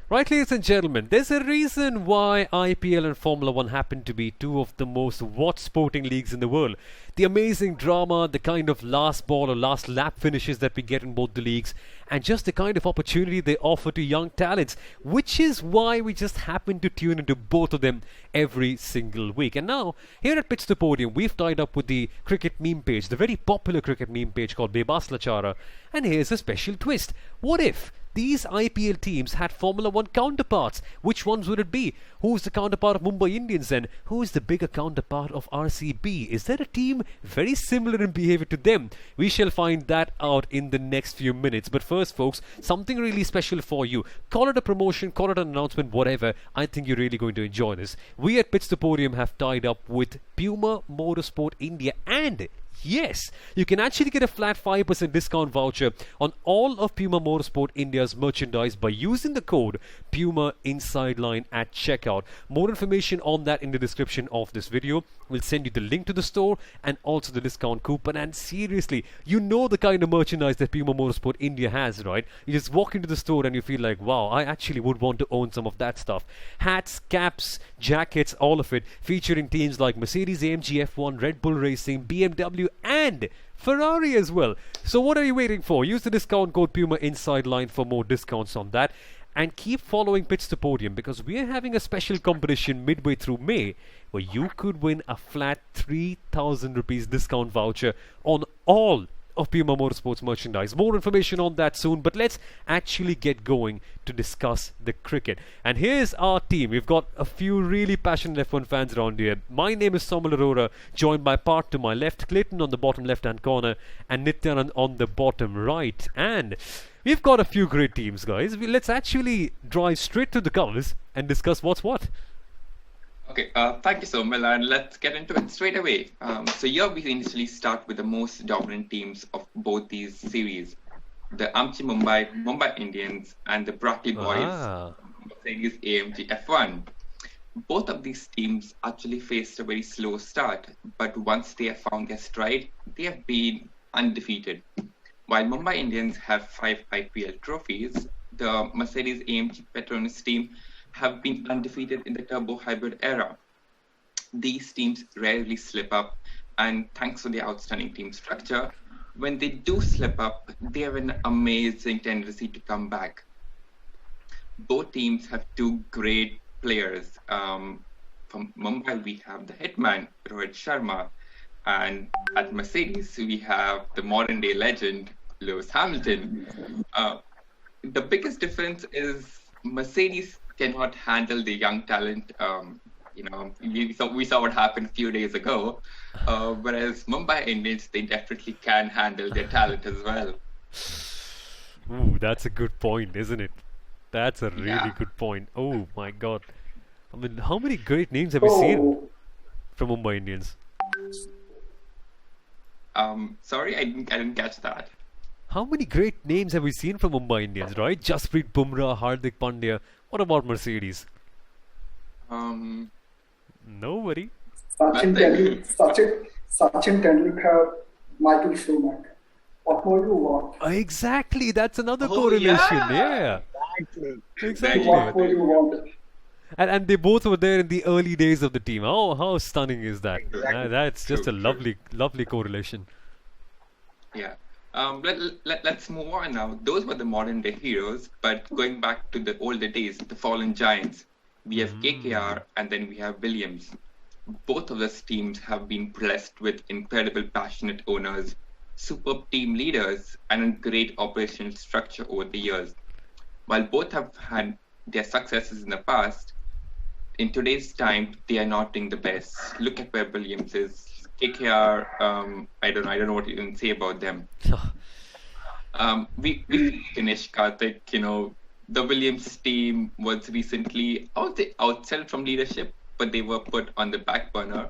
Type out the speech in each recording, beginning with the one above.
Right, ladies and gentlemen, there's a reason why IPL and Formula One happen to be two of the most watched sporting leagues in the world. The amazing drama, the kind of last ball or last lap finishes that we get in both the leagues, and just the kind of opportunity they offer to young talents, which is why we just happen to tune into both of them every single week. And now, here at Pits To Podium, we've tied up with the cricket meme page, the very popular cricket meme page called Bebas Lachara, and here's a special twist. What if these IPL teams had Formula One counterparts? Which ones would it be? Who's the counterpart of Mumbai Indians and who is the bigger counterpart of RCB? Is there a team very similar in behavior to them? We shall find that out in the next few minutes. But first, folks, something really special for you. Call it a promotion, call it an announcement, whatever. I think you're really going to enjoy this. We at Pits To Podium have tied up with Puma Motorsport India, and yes, you can actually get a flat 5% discount voucher on all of Puma Motorsport India's merchandise by using the code Puma Inside Line at checkout. More information on that in the description of this video. We'll send you the link to the store and also the discount coupon. And seriously, you know the kind of merchandise that Puma Motorsport India has, right? You just walk into the store and you feel like, wow, I actually would want to own some of that stuff. Hats, caps, jackets, all of it, featuring teams like Mercedes, AMG, F1, Red Bull Racing, BMW, and Ferrari as well. So what are you waiting for? Use the discount code Puma Inside Line for more discounts on that. And keep following Pits To Podium, because we are having a special competition midway through May where you could win a flat 3,000 rupees discount voucher on all of Puma Motorsports merchandise. More information on that soon, but let's actually get going to discuss the cricket. And here's our team. We've got a few really passionate F1 fans around here. My name is Samal Arora, joined by Part to my left, Clayton on the bottom left-hand corner, and Nityanand on the bottom right. And we've got a few great teams, guys. Let's actually drive straight to the covers and discuss what's what. Okay, thank you, Somil, and let's get into it straight away. So here we initially start with the most dominant teams of both these series. The Amchi Mumbai Indians, and the Brati Boys, Mercedes AMG F1. Both of these teams actually faced a very slow start, but once they have found their stride, they have been undefeated. While Mumbai Indians have 5 IPL trophies, the Mercedes AMG Petronas team have been undefeated in the turbo hybrid era. These teams rarely slip up, and thanks to their outstanding team structure, when they do slip up, they have an amazing tendency to come back. Both teams have 2 great players. From Mumbai, we have the hitman, Rohit Sharma, and at Mercedes, we have the modern day legend, Lewis Hamilton. The biggest difference is Mercedes cannot handle the young talent. We saw what happened a few days ago. Whereas Mumbai Indians, they definitely can handle their talent as well. Ooh, that's a good point, isn't it? That's a really good point. Oh my God. I mean, how many great names have we seen from Mumbai Indians? Sorry, I didn't catch that. How many great names have we seen from Mumbai Indians, right? Jasprit Bumrah, Hardik Pandya. What about Mercedes? Nobody. Sachin Tendulkar, Michael Schumacher. What more do you want? Exactly, that's another correlation. Yeah. Exactly. What more do you want? And they both were there in the early days of the team. Oh, how stunning is that? Exactly. That's just a lovely correlation. Yeah. Let's move on now. Those were the modern day heroes, but going back to the older days, the fallen giants, we have KKR and then we have Williams. Both of those teams have been blessed with incredible passionate owners, superb team leaders, and a great operational structure over the years. While both have had their successes in the past, in today's time, they are not doing the best. Look at where Williams is. KKR, I don't know what you can say about them. We finished Karthik, the Williams team was recently outside from leadership, but they were put on the back burner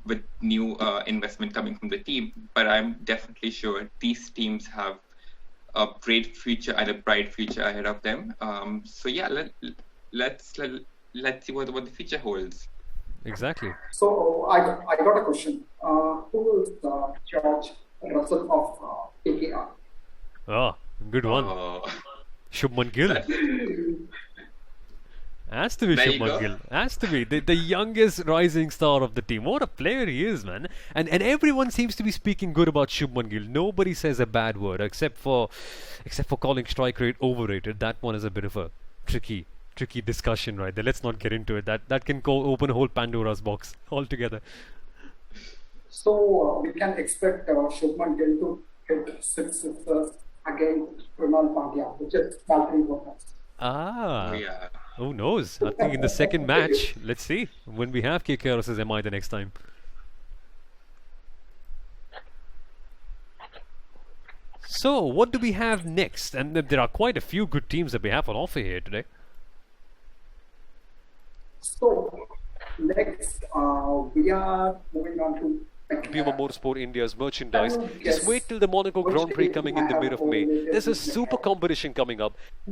with new investment coming from the team. But I'm definitely sure these teams have a great future and a bright future ahead of them. So yeah, let's see what the future holds. Exactly. So I got a question. Who is George Russell of KKR? Oh, good one. Shubman Gill. Has to be There you Shubman go. Gill. Has to be the youngest rising star of the team. What a player he is, man. And everyone seems to be speaking good about Shubman Gill. Nobody says a bad word except for calling strike rate overrated. That one is a bit of a tricky discussion right there. Let's not get into it. That can open a whole Pandora's box altogether. So we can expect Shubman Gill to hit 6 sixers against Krunal Pandya, which is batting bonus. Ah. Yeah. Who knows? I think in the second match, let's see when we have KKR versus MI the next time. So, what do we have next? And there are quite a few good teams that we have on offer here today. So next, we are moving on to Puma Motorsport India's merchandise. Can you Just guess wait till the Monaco which Grand Prix team coming in the I mid have of May. already There's a listed? super competition coming up. a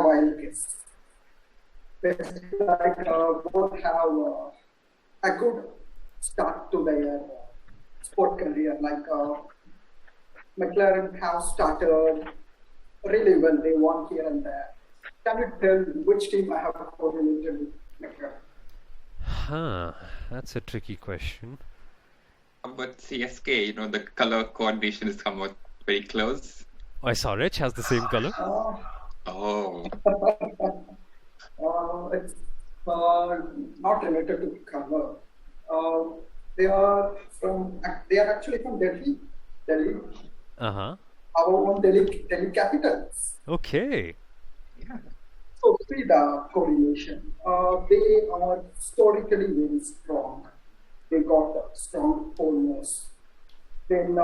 wild guess. It's like both have a good start to their sport career. Like McLaren have started really well. They won here and there. Can you tell which team I have correlated with McLaren? Huh, that's a tricky question. But CSK, the color coordination has come out very close. SRH has the same color. Oh. It's not related to color. They are actually from Delhi. Uh-huh. Our own Delhi Capitals. Okay. Yeah. So see the correlation. They are historically very strong. They got strong owners. Then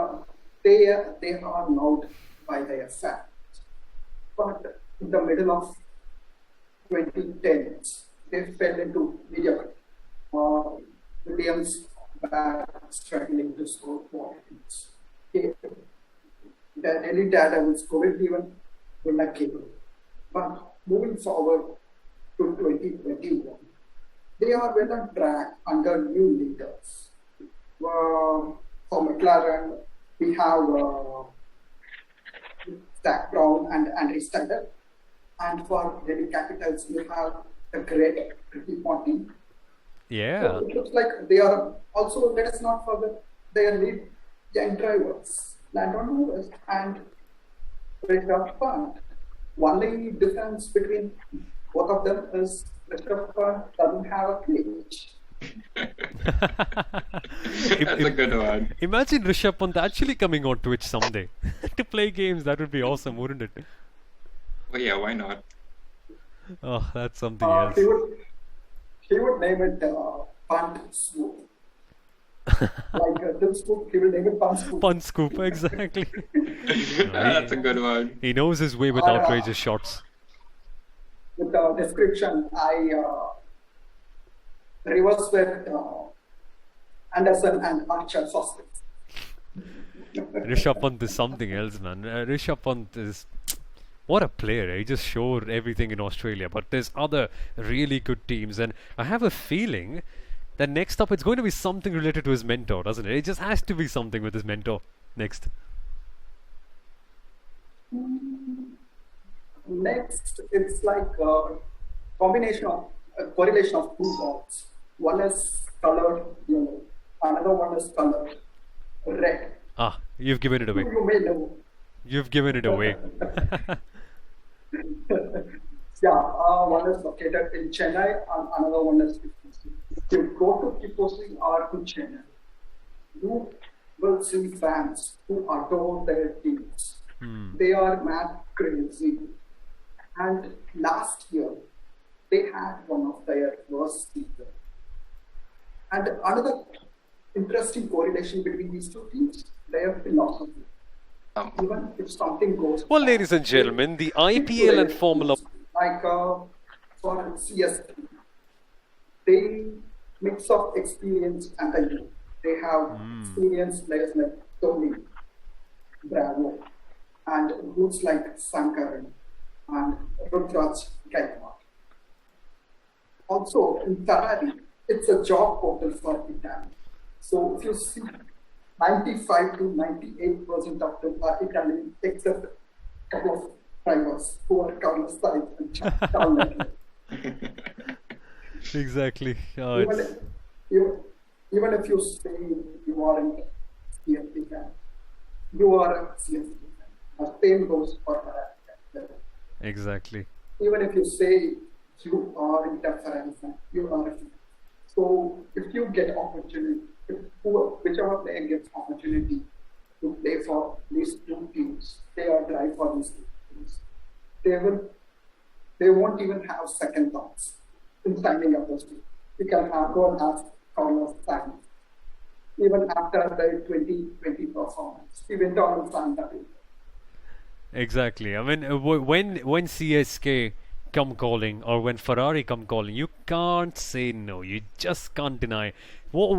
they are known by their fans. But in the middle of 2010s, they fell into mediocrity. Williams were struggling to score points. The Delhi Daredevils couldn't even win a game. But moving forward to 2021, they are well on track under new leaders. For McLaren, we have Zach Brown and Andre Steiner. And for Delhi Capitals, we have the great Ricky Ponting. Yeah. So it looks like they are also, let us not forget, their lead young drivers, Landon Norris and Richard Pant. Only difference between both of them is Richard Pant doesn't have a cage. That's a good one. Imagine Rishabh Pant actually coming on Twitch someday to play games. That would be awesome, wouldn't it? Oh yeah, why not? Oh, that's something else. He would name it Punt Swoop. Like Tim Swoop, he will name it Punt Swoop. Punt scoop, exactly. That's a good one. He knows his way with outrageous shots. With the description, I reverse with Anderson and Archer suspects. Rishabh Pant is something else, man. Rishabh Pant is... What a player. He just showed everything in Australia. But there's other really good teams. And I have a feeling that next up it's going to be something related to his mentor, doesn't it? It just has to be something with his mentor next. Next, it's like a correlation of two balls. One is colored yellow, another one is colored red. Ah, you've given it away. You may know. You've given it away. One is located in Chennai and another one is Tiposi. If you go to Tiposi or to Chennai, you will see fans who adore their teams. They are mad crazy. And last year, they had one of their worst seasons. And another interesting correlation between these two teams, their philosophy. Even if something goes Well, bad, ladies and gentlemen, the IPL and Formula... Like for CSK, they mix of experience and talent. They have experienced players like Tony, Bravo, and roots like Sankaran and Rudraj Gaikwad. Also, in Ferrari, it's a job portal for Italy. So if you see 95 to 98% of them are Italian, except a couple of drivers who are Carlos Sainz and Charles Leclerc. Exactly. Even if you, even if you say you aren't CSK fan, you are a CSK fan. The same goes for Ferrari. Exactly. Even if you say you aren't a Ferrari fan, you are a fan. So if you get opportunity, whichever player gets opportunity to play for these two teams, they are drive for these two teams. They will, they won't even have second thoughts in signing up those teams. You can go and ask Carlos Sainz. Even after the 2020 performance, he went on and signed up. Exactly. I mean, when CSK come calling or when Ferrari come calling, you can't say no. You just can't deny.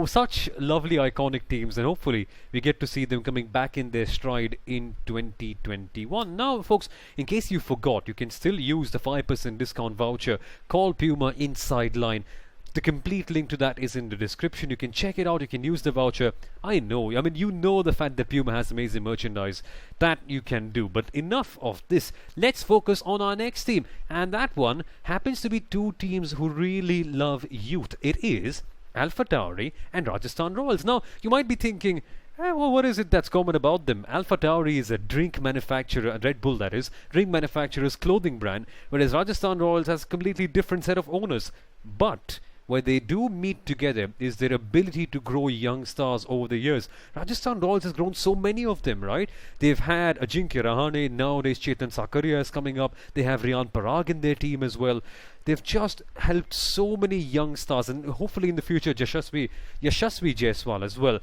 Such lovely iconic teams, and hopefully we get to see them coming back in their stride in 2021. Now, folks, in case you forgot, you can still use the 5% discount voucher. Call Puma Inside Line. The complete link to that is in the description. You can check it out. You can use the voucher. I mean, you know the fact that Puma has amazing merchandise. That you can do. But enough of this. Let's focus on our next team. And that one happens to be two teams who really love youth. It is AlphaTauri and Rajasthan Royals. Now, you might be thinking, well, what is it that's common about them? AlphaTauri is a drink manufacturer, Red Bull that is, drink manufacturer's clothing brand, whereas Rajasthan Royals has a completely different set of owners. But where they do meet together is their ability to grow young stars over the years. Rajasthan Royals has grown so many of them, right? They've had Ajinkya Rahane, nowadays Chetan Sakaria is coming up. They have Riyan Parag in their team as well. They've just helped so many young stars, and hopefully in the future Yashasvi Jaiswal as well.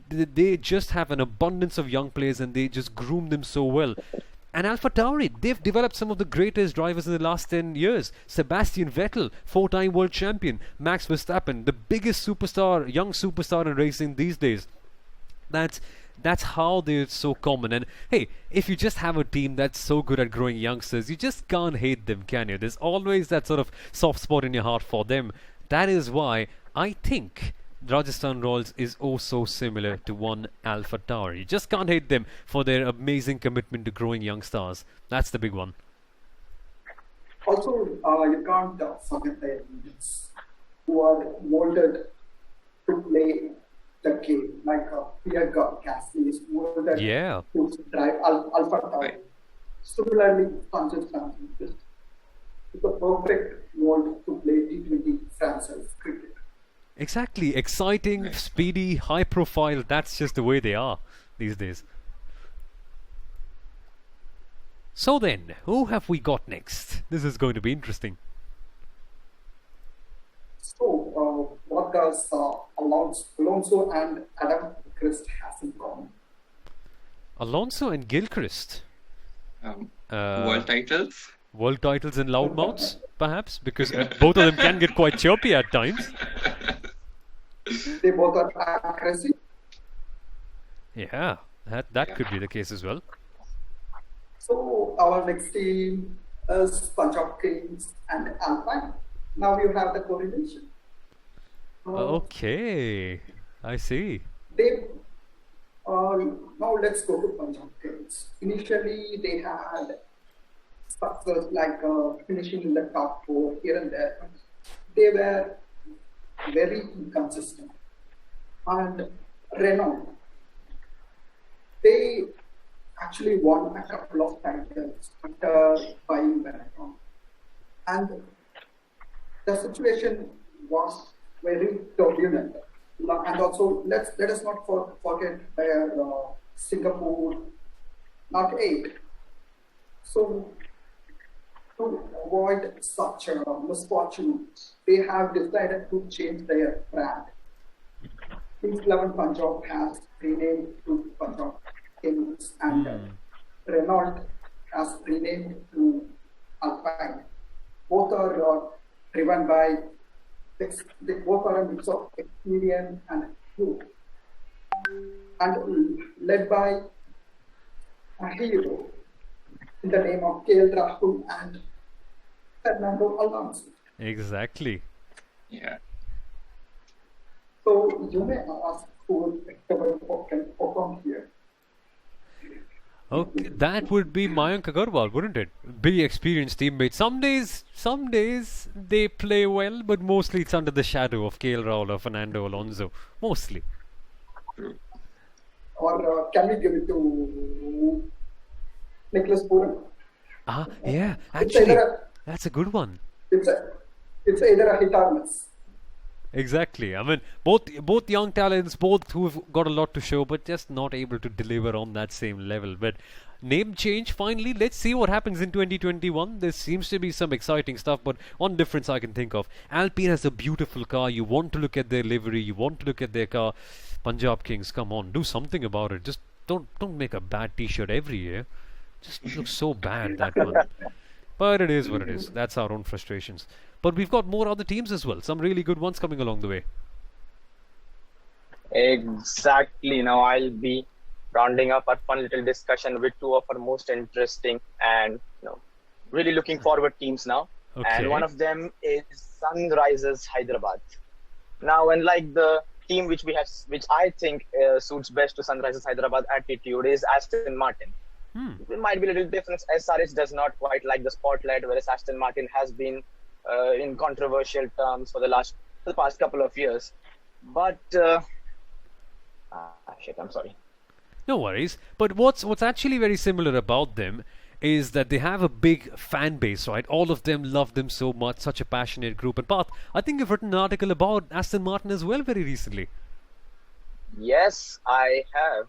They just have an abundance of young players and they just groom them so well. And AlphaTauri, they've developed some of the greatest drivers in the last 10 years. Sebastian Vettel, 4-time world champion. Max Verstappen, the biggest superstar, young superstar in racing these days. That's how they're so common. And hey, if you just have a team that's so good at growing youngsters, you just can't hate them, can you? There's always that sort of soft spot in your heart for them. That is why I think Rajasthan Royals is also similar to one AlphaTauri. You just can't hate them for their amazing commitment to growing young stars. That's the big one. Also, you can't forget the engines who are molded to play the game, like Pierre Gasly is molded to drive AlphaTauri. Right. Similarly, Sanjay Samson is the perfect mold to play T20 franchise cricket. Exactly. Exciting, speedy, high profile. That's just the way they are these days. So then, who have we got next? This is going to be interesting. So, what does Alonso and Adam Gilchrist have in common? Alonso and Gilchrist. World titles. World titles and loudmouths, perhaps, because both of them can get quite chirpy at times. They both are aggressive. Yeah, that could be the case as well. So our next team is Punjab Kings and Alpine. Now you have the correlation. Okay, I see. They now let's go to Punjab Kings. Initially, they had success like finishing in the top 4 here and there. They were very inconsistent. And Renault, they actually won a couple of titles after buying Benetton. And the situation was very turbulent. And also, let us not forget their Singapore not 8. So, to avoid such misfortunes, they have decided to change their brand. Kings 11 Punjab has renamed to Punjab Kings, and Renault has renamed to Alpine. Both are driven by, they both are a mix of experience and youth, and led by a hero in the name of KL Rahul and Fernando Alonso. Exactly. Yeah. So you may ask who will perform here. Okay, that would be Mayank Agarwal, wouldn't it? Big experienced teammate. Some days they play well, but mostly it's under the shadow of KL Rahul or Fernando Alonso. Mostly. True. Or can we give it to Nicholas Puran? Yeah, It's actually, either that's a good one. it's a, it's either a hit or miss. Exactly. I mean, both young talents, both who've got a lot to show, but just not able to deliver on that same level. But name change finally. Let's see what happens in 2021. There seems to be some exciting stuff, but one difference I can think of: Alpine has a beautiful car. You want to look at their livery. You want to look at their car. Punjab Kings, come on, do something about it. Just don't make a bad T-shirt every year. Just looks so bad, that one. But it is what it is. That's our own frustrations. But we've got more other teams as well. Some really good ones coming along the way. Exactly. Now I'll be rounding up our fun little discussion with two of our most interesting and really looking forward teams now. Okay. And one of them is Sunrisers Hyderabad. Now, unlike the team which I think suits best to Sunrisers Hyderabad attitude is Aston Martin. There might be a little difference. SRH does not quite like the spotlight, whereas Aston Martin has been in controversial terms for the past couple of years. But I'm sorry. No worries. But what's actually very similar about them is that they have a big fan base, right? All of them love them so much, such a passionate group. And Parth, I think you've written an article about Aston Martin as well very recently. Yes, I have.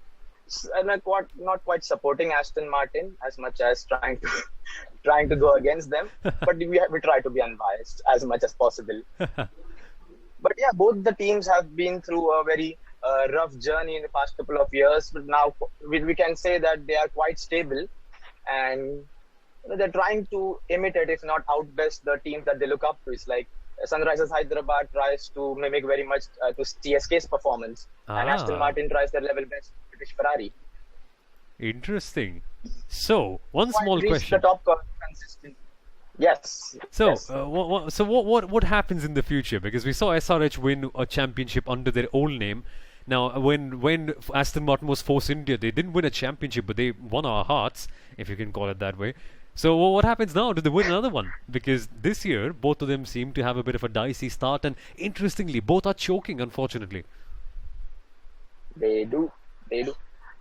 And I'm not quite supporting Aston Martin as much as trying to go against them. But we try to be unbiased as much as possible. But yeah, both the teams have been through a very rough journey in the past couple of years. But now we can say that they are quite stable, and they're trying to imitate, if not outbest, the teams that they look up to. It's like Sunrisers Hyderabad tries to mimic very much to CSK's performance, and Aston Martin tries their level best to British Ferrari. Interesting. So, one small Reach question. the top consistent. Yes. So, yes. What happens in the future? Because we saw SRH win a championship under their old name. Now, when Aston Martin was Force India, they didn't win a championship, but they won our hearts, if you can call it that way. So, what happens now? Do they win another one? Because this year, both of them seem to have a bit of a dicey start, and interestingly, both are choking, unfortunately. They do.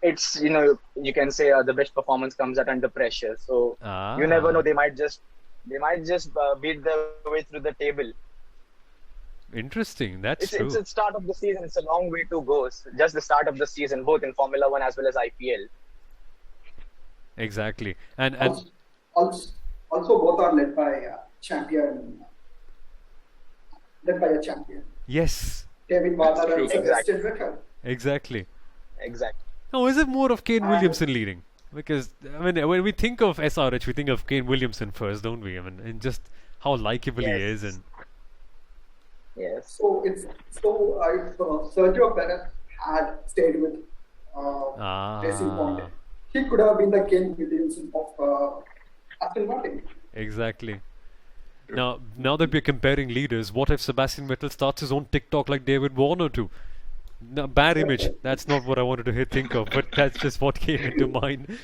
It's you can say the best performance comes at under pressure. So you never know. They might just beat their way through the table. Interesting. That's true. It's the start of the season. It's a long way to go. It's just the start of the season, both in Formula One as well as IPL. Exactly. And Also, both are led by a champion. yes, David Warner and Exactly. Sebastian Vettel. exactly. Exactly. Now, is it more of Kane Williamson leading? Because I mean, when we think of SRH, we think of Kane Williamson first, don't we? I mean, and just how likable he is, and Yes. So if Sergio Perez had stayed with Racing Point, he could have been the Kane Williamson of Aston Martin. exactly. Now that we're comparing leaders, what if Sebastian Vettel starts his own TikTok like David Warner too? No, bad image. That's not what I wanted to think of, but that's just what came into mind.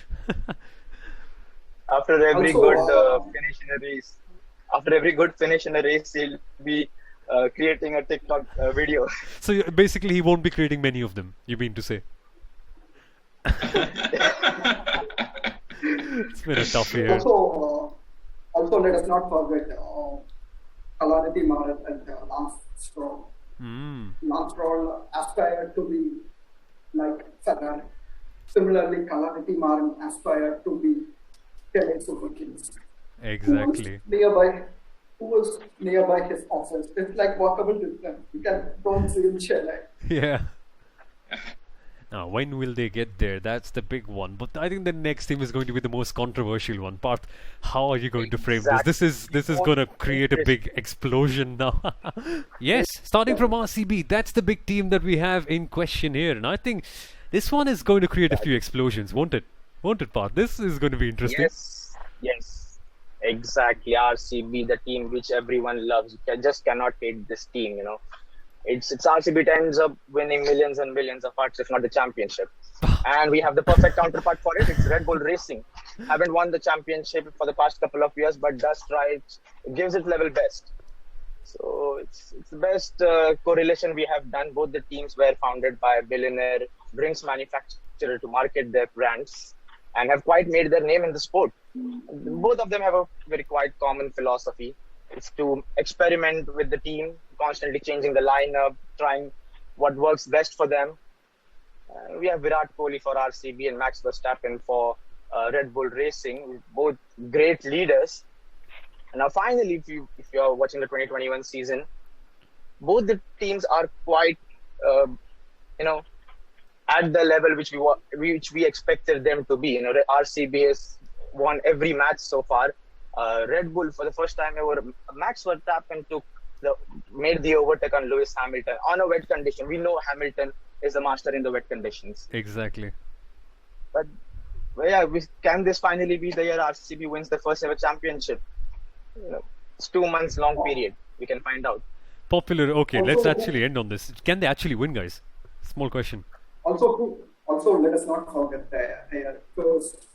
After every Also, good finish in a race, he'll be creating a TikTok video. So basically, he won't be creating many of them. You mean to say? It's been a tough year. Also, let us not forget Calamity Maran and Lance Stroll. Lance Stroll aspired to be like Ferrari. Similarly, Calamity Maran aspired to be Chennai Super Kings. Exactly. Who was nearby his office? It's like walkable distance. You don't see in Chennai. Yeah. Now, when will they get there? That's the big one. But I think the next team is going to be the most controversial one. Parth, how are you going to frame this? This is going to create a big explosion now. Yes, starting from RCB, that's the big team that we have in question here. And I think this one is going to create a few explosions, won't it? Won't it, Parth? This is going to be interesting. Yes. Exactly. RCB, the team which everyone loves. You just cannot hate this team, It's RCB ends up winning millions and millions of hearts, if not the championship. And we have the perfect counterpart for it. It's Red Bull Racing. Haven't won the championship for the past couple of years, but does try. Gives it level best. So it's the best correlation we have done. Both the teams were founded by a billionaire drinks manufacturer to market their brands and have quite made their name in the sport. Both of them have a very quite common philosophy. It's to experiment with the team, constantly changing the lineup, trying what works best for them. We have Virat Kohli for RCB and Max Verstappen for Red Bull Racing, both great leaders. And now, finally, if you are watching the 2021 season, both the teams are quite, at the level which we expected them to be. RCB has won every match so far. Red Bull, for the first time ever, Max Verstappen made the overtake on Lewis Hamilton on a wet condition. We know Hamilton is a master in the wet conditions. Exactly. But yeah, can this finally be the year RCB wins the first ever championship? It's 2 months long period. We can find out. Popular. Okay, let's actually end on this. Can they actually win, guys? Small question. Also, let us not forget their cursed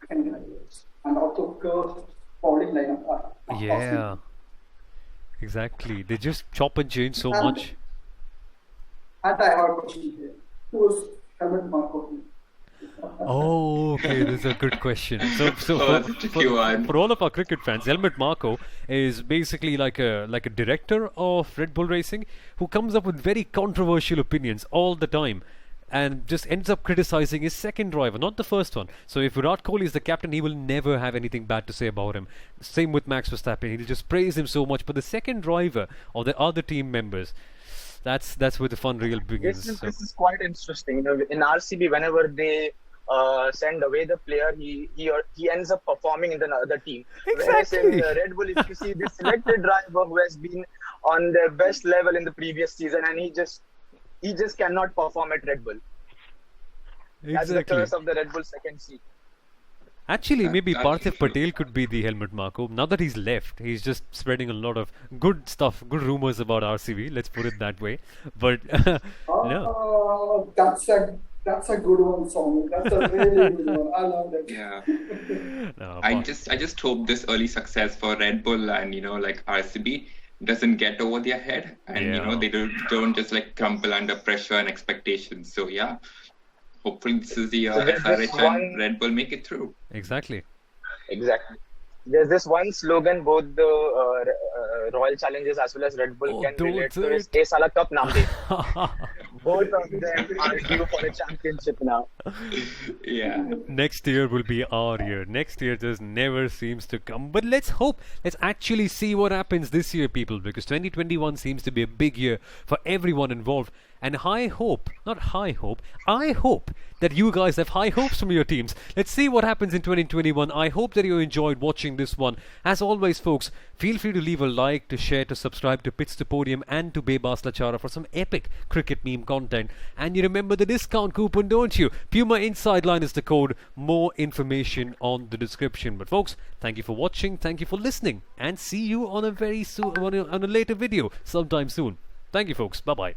candidates and also cursed bowling lineup. Yeah, exactly. They just chop and change so much. And I have a question here. Who is Helmut Marko? Oh, okay, this is a good question. So for all of our cricket fans, Helmut Marko is basically like a director of Red Bull Racing who comes up with very controversial opinions all the time and just ends up criticizing his second driver, not the first one. So if Virat Kohli is the captain, he will never have anything bad to say about him. Same with Max Verstappen, he'll just praise him so much. But the second driver or the other team members, that's where the fun real begins. This is quite interesting. In RCB, whenever they send away the player, he ends up performing in the other team. Exactly. Whereas in Red Bull, if you see this selected driver who has been on their best level in the previous season, and he just cannot perform at Red Bull. Exactly. That's the curse of the Red Bull second seat. Actually, maybe Parthiv Patel could be the Helmut Marko. Now that he's left, he's just spreading a lot of good stuff, good rumors about RCB. Let's put it that way. But no. That's a good one, Somu. That's a really good one. I love that. Yeah. No, I just hope this early success for Red Bull and RCB doesn't get over their head, and they don't just crumple under pressure and expectations. So yeah, hopefully this is the year SRH and Red Bull make it through. Exactly. There's this one slogan both the Royal Challengers as well as Red Bull can relate to is "Ace Sala Cup Naam De." Both of them are due for a championship now. Yeah. Next year will be our year. Next year just never seems to come. But let's hope. Let's actually see what happens this year, people, because 2021 seems to be a big year for everyone involved. And I hope that you guys have high hopes from your teams. Let's see what happens in 2021. I hope that you enjoyed watching this one. As always, folks, feel free to leave a like, to share, to subscribe to Pits To Podium and to Bebas Lachara for some epic cricket meme content. And you remember the discount coupon, don't you? Puma Inside Line is the code. More information on the description. But folks, thank you for watching, thank you for listening, and see you on a later video sometime soon. Thank you, folks. Bye-bye.